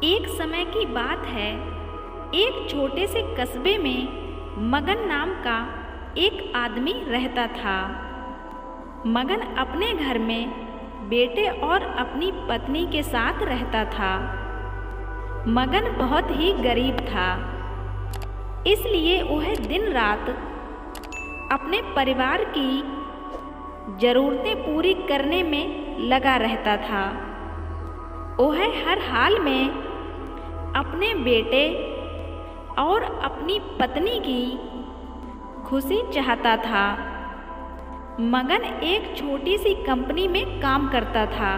एक समय की बात है, एक छोटे से कस्बे में मगन नाम का एक आदमी रहता था। मगन अपने घर में बेटे और अपनी पत्नी के साथ रहता था। मगन बहुत ही गरीब था, इसलिए वह दिन रात अपने परिवार की ज़रूरतें पूरी करने में लगा रहता था। वह हर हाल में अपने बेटे और अपनी पत्नी की खुशी चाहता था। मगन एक छोटी सी कंपनी में काम करता था,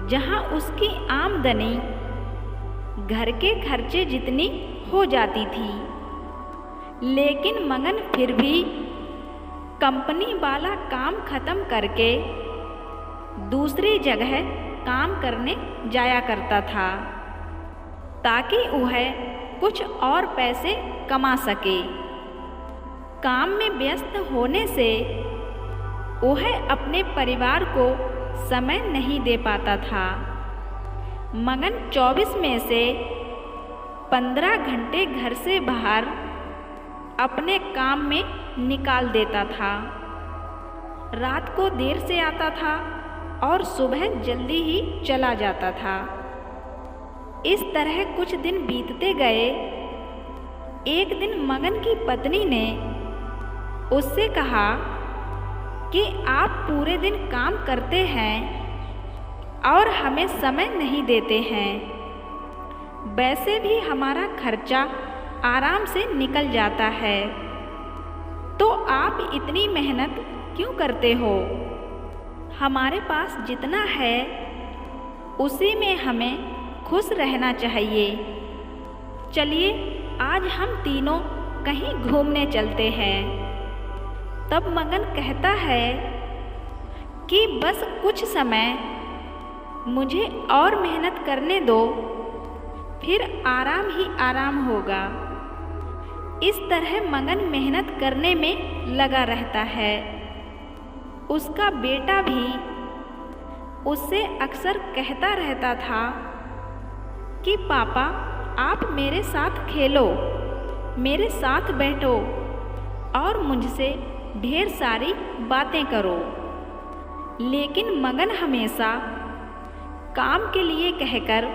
जहां उसकी आमदनी घर के खर्चे जितनी हो जाती थी। लेकिन मगन फिर भी कंपनी वाला काम खत्म करके दूसरी जगह काम करने जाया करता था, ताकि वह कुछ और पैसे कमा सके। काम में व्यस्त होने से वह अपने परिवार को समय नहीं दे पाता था। मगन 24 में से 15 घंटे घर से बाहर अपने काम में निकाल देता था। रात को देर से आता था और सुबह जल्दी ही चला जाता था। इस तरह कुछ दिन बीतते गए। एक दिन मगन की पत्नी ने उससे कहा कि आप पूरे दिन काम करते हैं और हमें समय नहीं देते हैं। वैसे भी हमारा खर्चा आराम से निकल जाता है, तो आप इतनी मेहनत क्यों करते हो? हमारे पास जितना है उसी में हमें खुश रहना चाहिए। चलिए आज हम तीनों कहीं घूमने चलते हैं। तब मगन कहता है कि बस कुछ समय मुझे और मेहनत करने दो, फिर आराम ही आराम होगा। इस तरह मगन मेहनत करने में लगा रहता है। उसका बेटा भी उससे अक्सर कहता रहता था कि पापा आप मेरे साथ खेलो, मेरे साथ बैठो और मुझसे ढेर सारी बातें करो। लेकिन मगन हमेशा काम के लिए कहकर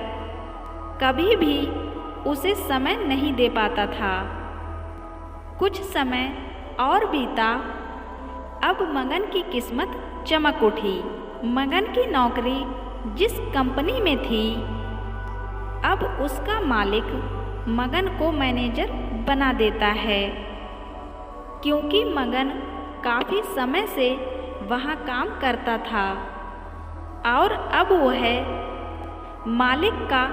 कभी भी उसे समय नहीं दे पाता था। कुछ समय और बीता। अब मगन की किस्मत चमक उठी। मगन की नौकरी जिस कंपनी में थी, अब उसका मालिक मगन को मैनेजर बना देता है, क्योंकि मगन काफ़ी समय से वहाँ काम करता था और अब वह मालिक का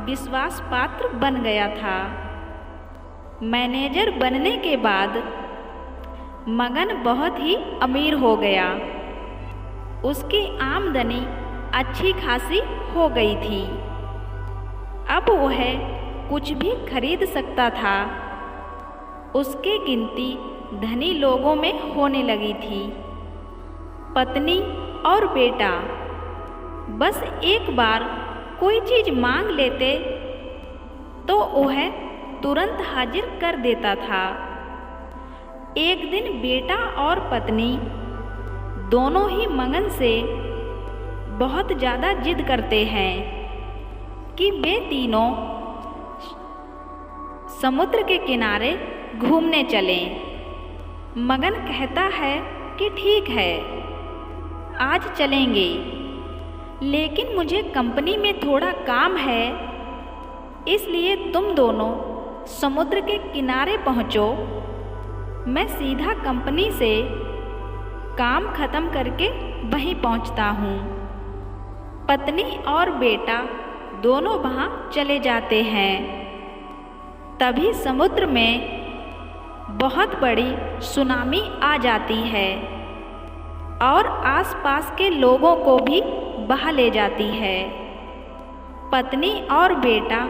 विश्वास पात्र बन गया था। मैनेजर बनने के बाद मगन बहुत ही अमीर हो गया। उसकी आमदनी अच्छी खासी हो गई थी। अब वह कुछ भी खरीद सकता था। उसकी गिनती धनी लोगों में होने लगी थी। पत्नी और बेटा बस एक बार कोई चीज़ मांग लेते तो वह तुरंत हाजिर कर देता था। एक दिन बेटा और पत्नी दोनों ही मगन से बहुत ज़्यादा जिद करते हैं कि वे तीनों समुद्र के किनारे घूमने चलें। मगन कहता है कि ठीक है, आज चलेंगे, लेकिन मुझे कंपनी में थोड़ा काम है, इसलिए तुम दोनों समुद्र के किनारे पहुँचो। मैं सीधा कंपनी से काम खत्म करके वहीं पहुँचता हूँ। पत्नी और बेटा दोनों वहाँ चले जाते हैं। तभी समुद्र में बहुत बड़ी सुनामी आ जाती है और आसपास के लोगों को भी बहा ले जाती है। पत्नी और बेटा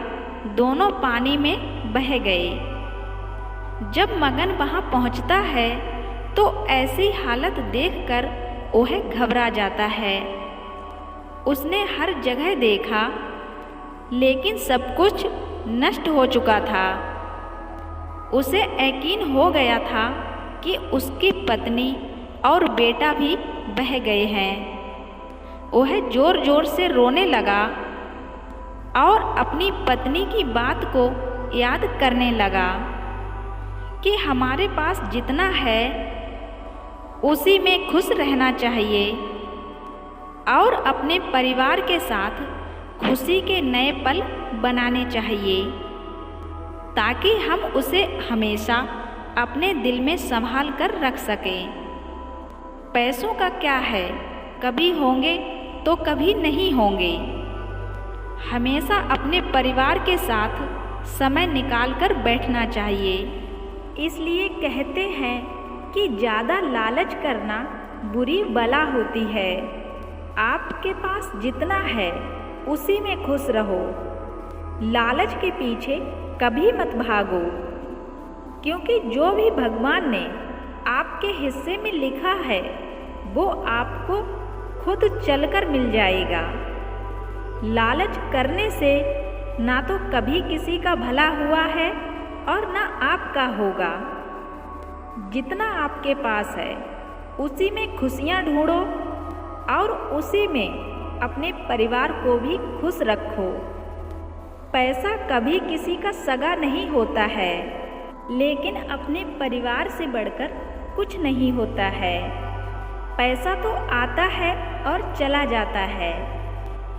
दोनों पानी में बह गए। जब मगन वहाँ पहुँचता है तो ऐसी हालत देखकर वह घबरा जाता है। उसने हर जगह देखा लेकिन सब कुछ नष्ट हो चुका था। उसे यकीन हो गया था कि उसकी पत्नी और बेटा भी बह गए हैं। वह ज़ोर ज़ोर से रोने लगा और अपनी पत्नी की बात को याद करने लगा कि हमारे पास जितना है उसी में खुश रहना चाहिए और अपने परिवार के साथ खुशी के नए पल बनाने चाहिए, ताकि हम उसे हमेशा अपने दिल में संभाल कर रख सकें। पैसों का क्या है, कभी होंगे तो कभी नहीं होंगे। हमेशा अपने परिवार के साथ समय निकाल कर बैठना चाहिए। इसलिए कहते हैं कि ज़्यादा लालच करना बुरी बला होती है। आपके पास जितना है उसी में खुश रहो। लालच के पीछे कभी मत भागो, क्योंकि जो भी भगवान ने आपके हिस्से में लिखा है वो आपको खुद चलकर मिल जाएगा। लालच करने से ना तो कभी किसी का भला हुआ है और ना आपका होगा। जितना आपके पास है उसी में खुशियाँ ढूंढो और उसी में अपने परिवार को भी खुश रखो। पैसा कभी किसी का सगा नहीं होता है, लेकिन अपने परिवार से बढ़कर कुछ नहीं होता है। पैसा तो आता है और चला जाता है।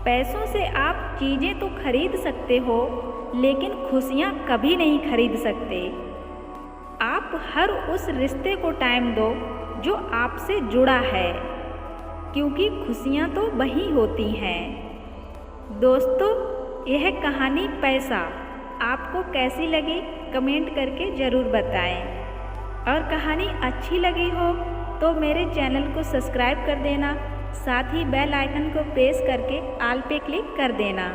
पैसों से आप चीज़ें तो खरीद सकते हो, लेकिन खुशियाँ कभी नहीं खरीद सकते। आप हर उस रिश्ते को टाइम दो जो आपसे जुड़ा है, क्योंकि खुशियाँ तो वही होती हैं। दोस्तों, यह कहानी पैसा आपको कैसी लगी कमेंट करके ज़रूर बताएं। और कहानी अच्छी लगी हो तो मेरे चैनल को सब्सक्राइब कर देना, साथ ही बेल आइकन को प्रेस करके ऑल पे क्लिक कर देना,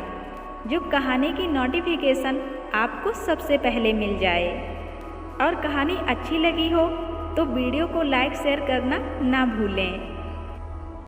जो कहानी की नोटिफिकेशन आपको सबसे पहले मिल जाए। और कहानी अच्छी लगी हो तो वीडियो को लाइक शेयर करना ना भूलें।